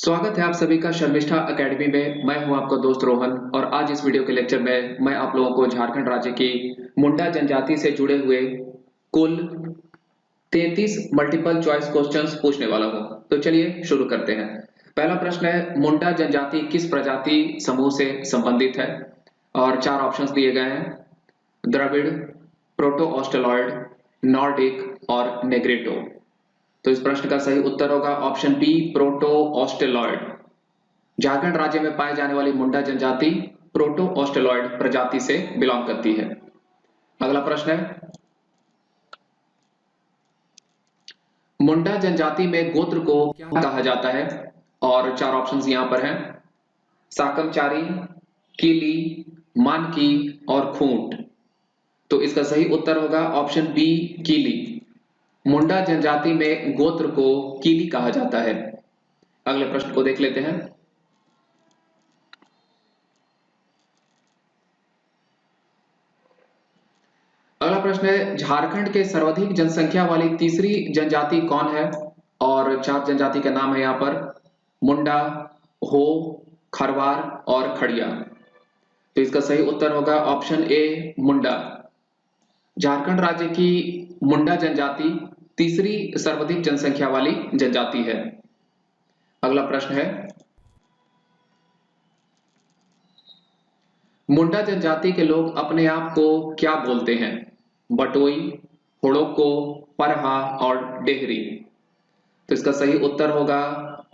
स्वागत है आप सभी का शर्मिष्ठा एकेडमी में। मैं हूं आपका दोस्त रोहन और आज इस वीडियो के लेक्चर में मैं आप लोगों को झारखंड राज्य की मुंडा जनजाति से जुड़े हुए कुल 33 मल्टीपल चॉइस क्वेश्चंस पूछने वाला हूं। तो चलिए शुरू करते हैं। पहला प्रश्न है, मुंडा जनजाति किस प्रजाति समूह से संबंधित है? और चार ऑप्शंस दिए गए हैं, द्रविड़, प्रोटो ऑस्ट्रेलॉइड, नॉर्डिक और नेग्रिटो। तो इस प्रश्न का सही उत्तर होगा option B, proto australoid. Jharkhand राज्य में पाए जाने वाली मुंडा जनजाति प्रोटो ऑस्ट्रेलॉइड प्रजाति से बिलोंग करती है। अगला प्रश्न है, मुंडा जनजाति में गोत्र को क्या कहा जाता है? और चार ऑप्शंस यहां पर हैं, साकमचारी, कीली, मानकी और खूंट। तो इसका सही उत्तर होगा ऑप्शन बी, कीली। मुंडा जनजाति में गोत्र को कीली कहा जाता है। अगले प्रश्न को देख लेते हैं। अगला प्रश्न है, झारखंड के सर्वाधिक जनसंख्या वाली तीसरी जनजाति कौन है? और चार जनजाति का नाम है यहां पर, मुंडा, हो, खरवार और खड़िया। तो इसका सही उत्तर होगा ऑप्शन ए, मुंडा। झारखंड राज्य की मुंडा जनजाति तीसरी सर्वाधिक जनसंख्या वाली जनजाति है। अगला प्रश्न है, मुंडा जनजाति के लोग अपने आप को क्या बोलते हैं? बटोई, हुड़ोको, परहा और डेहरी। तो इसका सही उत्तर होगा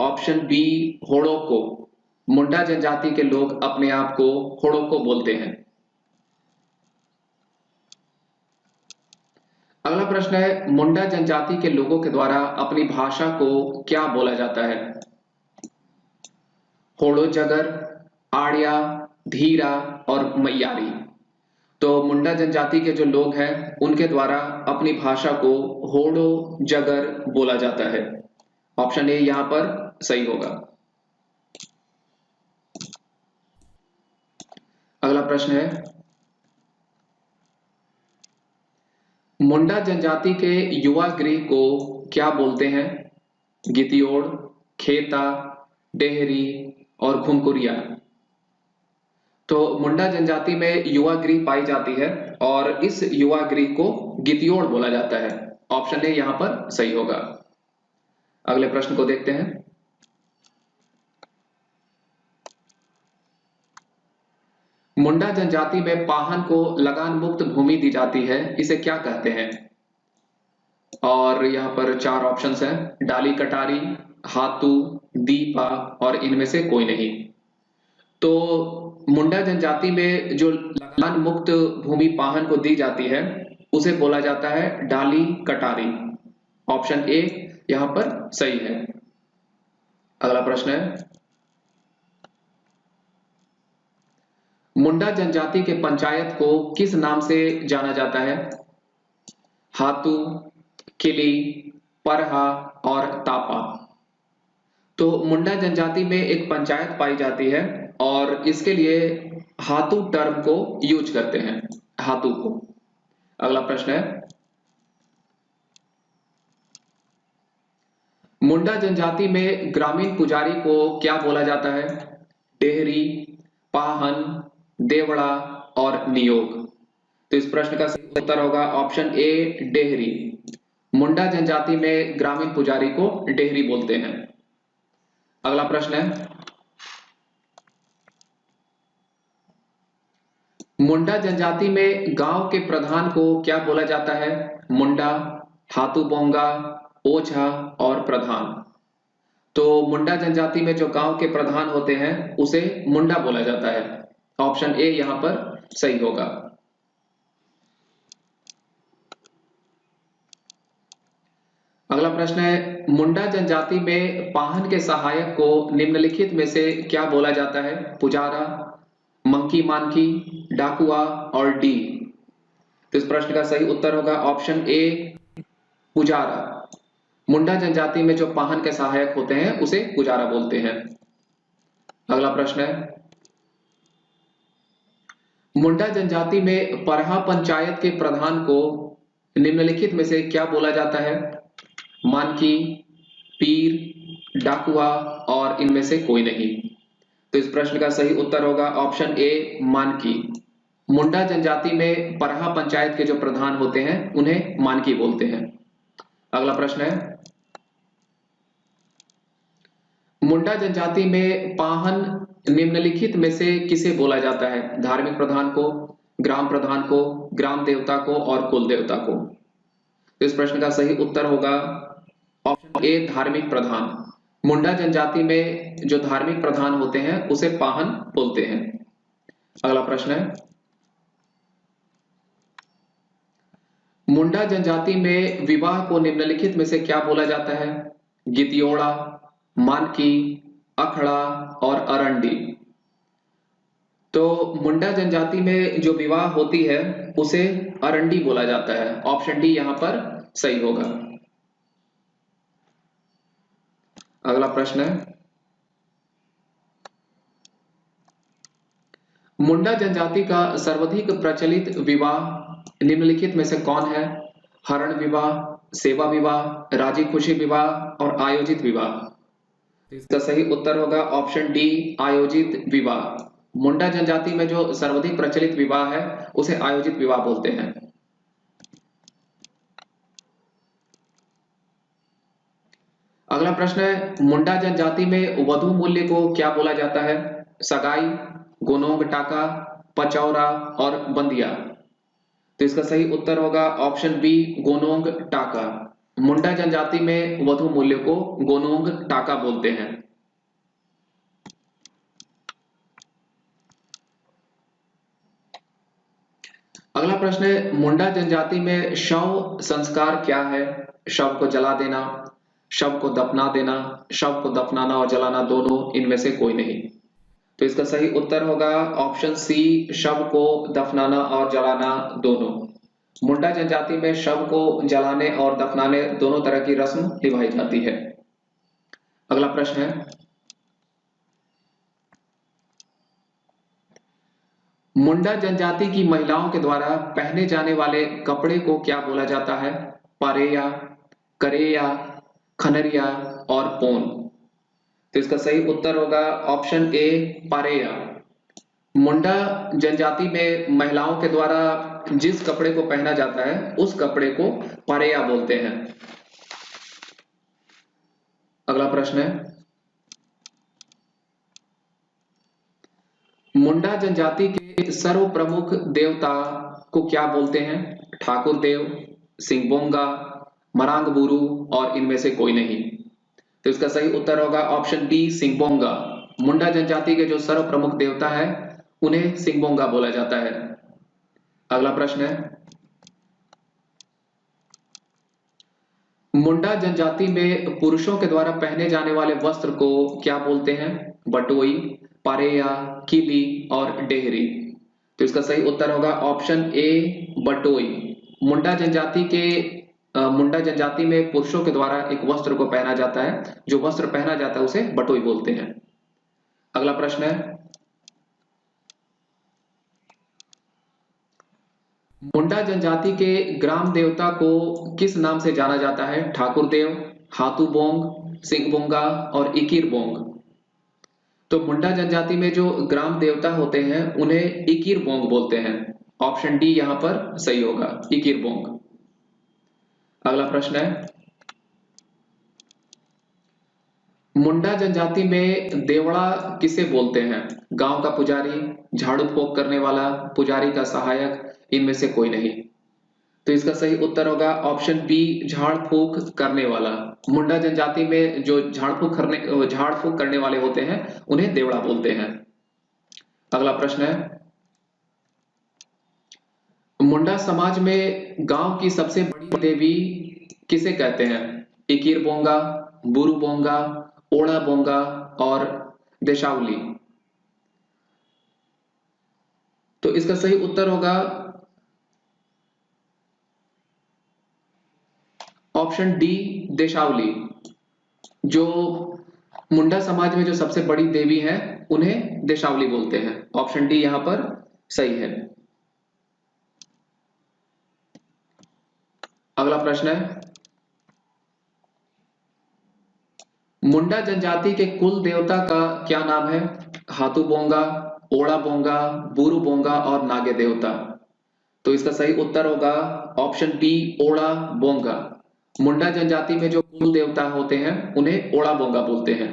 ऑप्शन बी, हुड़ोको। मुंडा जनजाति के लोग अपने आप को हुड़ोको बोलते हैं। अगला प्रश्न है, मुंडा जनजाति के लोगों के द्वारा अपनी भाषा को क्या बोला जाता है? होड़ो जगर, आड़िया, धीरा और मैयारी। तो मुंडा जनजाति के जो लोग हैं उनके द्वारा अपनी भाषा को होड़ो जगर बोला जाता है। ऑप्शन ए यहां पर सही होगा। अगला प्रश्न है, मुंडा जनजाति के युवा गृह को क्या बोलते हैं? गितियोड़, खेता, डेहरी और घुमकुरिया। तो मुंडा जनजाति में युवा गृह पाई जाती है और इस युवा गृह को गितियोड़ बोला जाता है। ऑप्शन ए यहां पर सही होगा। अगले प्रश्न को देखते हैं। मुंडा जनजाति में पाहन को लगान मुक्त भूमि दी जाती है, इसे क्या कहते हैं? और यहां पर चार ऑप्शंस हैं, डाली कटारी, हातू, दीपा और इनमें से कोई नहीं। तो मुंडा जनजाति में जो लगान मुक्त भूमि पाहन को दी जाती है उसे बोला जाता है डाली कटारी। ऑप्शन ए यहां पर सही है। अगला प्रश्न है, मुंडा जनजाति के पंचायत को किस नाम से जाना जाता है? हातू, किली, परहा और तापा। तो मुंडा जनजाति में एक पंचायत पाई जाती है और इसके लिए हातू टर्म को यूज करते हैं, हातू को। अगला प्रश्न है, मुंडा जनजाति में ग्रामीण पुजारी को क्या बोला जाता है? डेहरी, पाहन, देवड़ा और नियोग। तो इस प्रश्न का सही उत्तर होगा ऑप्शन ए, डेहरी। मुंडा जनजाति में ग्रामीण पुजारी को डेहरी बोलते हैं। अगला प्रश्न है, मुंडा जनजाति में गांव के प्रधान को क्या बोला जाता है? मुंडा, हातू बोंगा, ओझा और प्रधान। तो मुंडा जनजाति में जो गांव के प्रधान होते हैं उसे मुंडा बोला जाता है। ऑप्शन ए यहां पर सही होगा। अगला प्रश्न है, मुंडा जनजाति में पाहन के सहायक को निम्नलिखित में से क्या बोला जाता है? पुजारा, मंकी मानकी, डाकुआ और डी। तो इस प्रश्न का सही उत्तर होगा ऑप्शन ए, पुजारा। मुंडा जनजाति में जो पाहन के सहायक होते हैं उसे पुजारा बोलते हैं। अगला प्रश्न है, मुंडा जनजाति में परहा पंचायत के प्रधान को निम्नलिखित में से क्या बोला जाता है? मानकी, पीर, डाकुआ और इनमें से कोई नहीं। तो इस प्रश्न का सही उत्तर होगा ऑप्शन ए मानकी। मुंडा जनजाति में परहा पंचायत के जो प्रधान होते हैं उन्हें मानकी बोलते हैं। अगला प्रश्न है, मुंडा जनजाति में पाहन निम्नलिखित में से किसे बोला जाता है? धार्मिक प्रधान को, ग्राम प्रधान को, ग्राम देवता को और कुल देवता को। तो इस प्रश्न का सही उत्तर होगा ऑप्शन ए धार्मिक प्रधान। मुंडा जनजाति में जो धार्मिक प्रधान होते हैं उसे पाहन बोलते हैं। अगला प्रश्न है, मुंडा जनजाति में विवाह को निम्नलिखित में से क्या बोला जाता है? गितियोड़ा, मानकी, अखड़ा और अरंडी। तो मुंडा जनजाति में जो विवाह होती है उसे अरंडी बोला जाता है। ऑप्शन डी यहां पर सही होगा। अगला प्रश्न है, मुंडा जनजाति का सर्वाधिक प्रचलित विवाह निम्नलिखित में से कौन है? हरण विवाह, सेवा विवाह, राजी खुशी विवाह और आयोजित विवाह। तो इसका सही उत्तर होगा ऑप्शन डी आयोजित विवाह। मुंडा जनजाति में जो सर्वाधिक प्रचलित विवाह है उसे आयोजित विवाह बोलते हैं। अगला प्रश्न है, मुंडा जनजाति में वधु मूल्य को क्या बोला जाता है? सगाई, गोनोंग टाका, पचौरा और बंदिया। तो इसका सही उत्तर होगा ऑप्शन बी गोनोंग टाका। मुंडा जनजाति में वधु मूल्य को गोनोंग टाका बोलते हैं। अगला प्रश्न है, मुंडा जनजाति में शव संस्कार क्या है? शव को जला देना, शव को दफना देना, शव को दफनाना और जलाना दोनों, इनमें से कोई नहीं। तो इसका सही उत्तर होगा ऑप्शन सी शव को दफनाना और जलाना दोनों। मुंडा जनजाति में शव को जलाने और दफनाने दोनों तरह की रस्म निभाई जाती है। अगला प्रश्न है, मुंडा जनजाति की महिलाओं के द्वारा पहने जाने वाले कपड़े को क्या बोला जाता है? पारेया, करेया, खनरिया और पोन। तो इसका सही उत्तर होगा ऑप्शन ए पारेया। मुंडा जनजाति में महिलाओं के द्वारा जिस कपड़े को पहना जाता है उस कपड़े को पारेया बोलते हैं। अगला प्रश्न है, मुंडा जनजाति के सर्व प्रमुख देवता को क्या बोलते हैं? ठाकुर देव, सिंहबोंगा, मरांगबुरु और इनमें से कोई नहीं। तो इसका सही उत्तर होगा ऑप्शन डी सिंहबोंगा। मुंडा जनजाति के जो सर्व प्रमुख देवता है उन्हें सिंहबोंगा बोला जाता है। अगला प्रश्न है, मुंडा जनजाति में पुरुषों के द्वारा पहने जाने वाले वस्त्र को क्या बोलते हैं? बटोई, पारेया, किली और डेहरी। तो इसका सही उत्तर होगा ऑप्शन ए बटोई। मुंडा जनजाति के मुंडा जनजाति में पुरुषों के द्वारा एक वस्त्र को पहना जाता है, जो वस्त्र पहना जाता है उसे बटोई बोलते हैं। अगला प्रश्न है, मुंडा जनजाति के ग्राम देवता को किस नाम से जाना जाता है? ठाकुर देव, हाथू बोंग, सिंहबोंगा और इकिर बोंग। तो मुंडा जनजाति में जो ग्राम देवता होते हैं उन्हें इकिर बोंग बोलते हैं। ऑप्शन डी यहां पर सही होगा, इकिर बोंग। अगला प्रश्न है, मुंडा जनजाति में देवड़ा किसे बोलते हैं? गांव का पुजारी, झाड़ू फूंक करने वाला, पुजारी का सहायक, इनमें से कोई नहीं। तो इसका सही उत्तर होगा ऑप्शन बी झाड़ फूंक करने वाला। मुंडा जनजाति में जो झाड़ फूंक करने वाले होते हैं उन्हें देवड़ा बोलते हैं। अगला प्रश्न है, मुंडा समाज में गांव की सबसे बड़ी देवी किसे कहते हैं? इकिर बोंगा, बुरु बोंगा, ओड़ा बोंगा और देशावली। तो इसका सही उत्तर होगा ऑप्शन डी देशावली। जो मुंडा समाज में जो सबसे बड़ी देवी है उन्हें देशावली बोलते हैं। ऑप्शन डी यहां पर सही है। अगला प्रश्न है, मुंडा जनजाति के कुल देवता का क्या नाम है? हाथू बोंगा, ओड़ा बोंगा, बुरु बोंगा और नागे देवता। तो इसका सही उत्तर होगा ऑप्शन बी, ओड़ा बोंगा। मुंडा जनजाति में जो कुल देवता होते हैं उन्हें ओड़ा बोंगा बोलते हैं।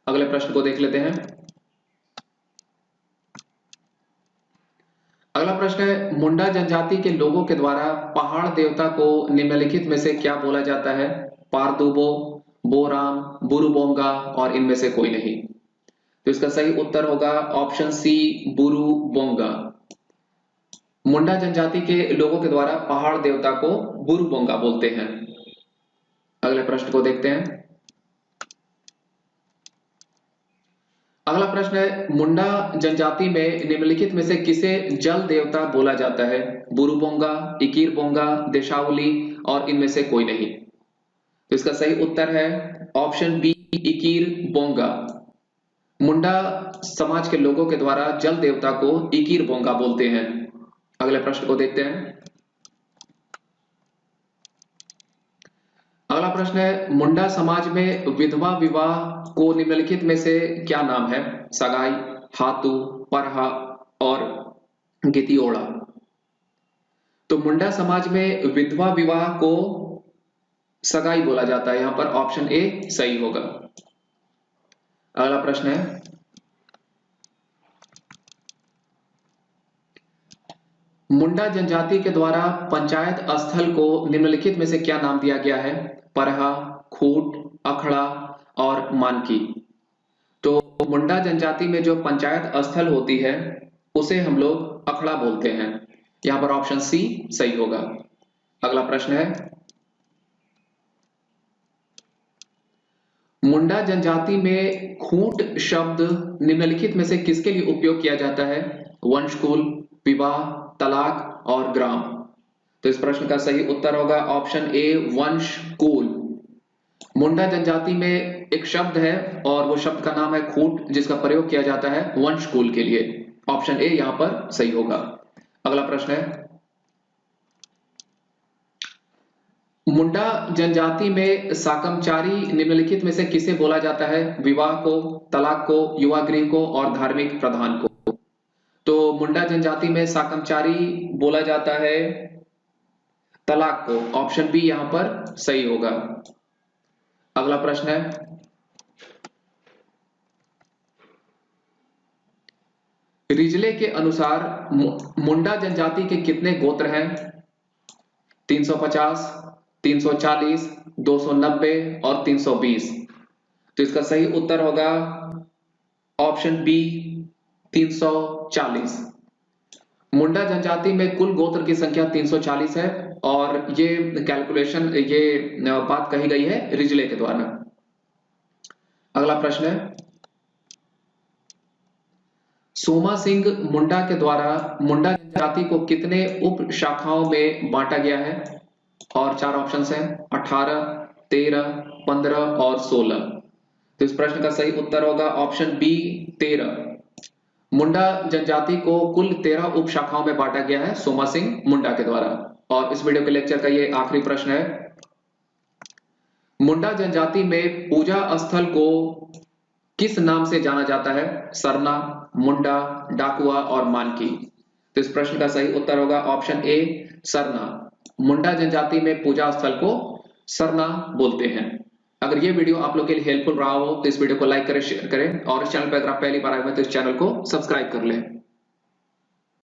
अगले प्रश्न को देख लेते हैं। अगला प्रश्न है, मुंडा जनजाति के लोगों के द्वारा पहाड़ देवता को निम्नलिखित में से क्या बोला जाता है? पारदुबो, बोराम, बुरुबोंगा और इनमें से कोई नहीं। तो इसका सही उत्तर होगा ऑप्शन सी, बुरुबोंगा। मुंडा जनजाति के लोगों के द्वारा पहाड़ देवता को बुरुबोंगा बोलते हैं। अगले प्रश्न को देखते हैं। अगला प्रश्न है, मुंडा जनजाति में निम्नलिखित में से किसे जल देवता बोला जाता है? बुरुबोंगा, इकीर बोंगा, देशावली और इनमें से कोई नहीं। तो इसका सही उत्तर है ऑप्शन बी, इकीर बोंगा। मुंडा समाज के लोगों के द्वारा जल देवता को इकीर बोंगा बोलते हैं। अगले प्रश्न को देखते हैं। अगला प्रश्न है, मुंडा समाज में विधवा विवाह को निम्नलिखित में से क्या नाम है? सगाई, हातू, परहा और गितियोड़ा। तो मुंडा समाज में विधवा विवाह को सगाई बोला जाता है। यहां पर ऑप्शन ए सही होगा। अगला प्रश्न है, मुंडा जनजाति के द्वारा पंचायत स्थल को निम्नलिखित में से क्या नाम दिया गया है? परहा, खूट, अखड़ा और मानकी। तो मुंडा जनजाति में जो पंचायत स्थल होती है उसे हम लोग अखड़ा बोलते हैं। यहां पर ऑप्शन सी सही होगा। अगला प्रश्न है, मुंडा जनजाति में खूंट शब्द निम्नलिखित में से किसके लिए उपयोग किया जाता है? वंशकुल, विवाह, तलाक और ग्राम। तो इस प्रश्न का सही उत्तर होगा ऑप्शन ए, वंशकुल। मुंडा जनजाति में एक शब्द है और वो शब्द का नाम है खूंट, जिसका प्रयोग किया जाता है वंशकुल के लिए। ऑप्शन ए यहां पर सही होगा। अगला प्रश्न है, मुंडा जनजाति में साकमचारी निम्नलिखित में से किसे बोला जाता है? विवाह को, तलाक को, युवा गृह को और धार्मिक प्रधान को। तो मुंडा जनजाति में साकमचारी बोला जाता है तलाक को। ऑप्शन बी यहां पर सही होगा। अगला प्रश्न है, रिजले के अनुसार मुंडा जनजाति के कितने गोत्र हैं? 350, 340, 290 और 320। तो इसका सही उत्तर होगा ऑप्शन बी, 340। मुंडा जनजाति में कुल गोत्र की संख्या 340 है और ये कैलकुलेशन, ये बात कही गई है रिजले के द्वारा। अगला प्रश्न है, सोमा सिंह मुंडा के द्वारा मुंडा जनजाति को कितने उप शाखाओं में बांटा गया है? और चार ऑप्शंस हैं, 18, 13, 15 और 16। तो इस प्रश्न का सही उत्तर होगा ऑप्शन बी, 13। मुंडा जनजाति को कुल 13 उप शाखाओं में बांटा गया है सोमा सिंह मुंडा के द्वारा। और इस वीडियो के लेक्चर का ये आखिरी प्रश्न है, मुंडा जनजाति में पूजा स्थल को किस नाम से जाना जाता है? सरना, मुंडा, डाकुआ और मानकी। तो इस प्रश्न का सही उत्तर होगा ऑप्शन ए, सरना। मुंडा जनजाति में पूजा स्थल को सरना बोलते हैं। अगर ये वीडियो आप लोग के लिए हेल्पफुल रहा हो तो इस वीडियो को लाइक करें, शेयर करें और इस चैनल पर अगर आप पहली बार आए हैं तो इस चैनल को सब्सक्राइब कर लें।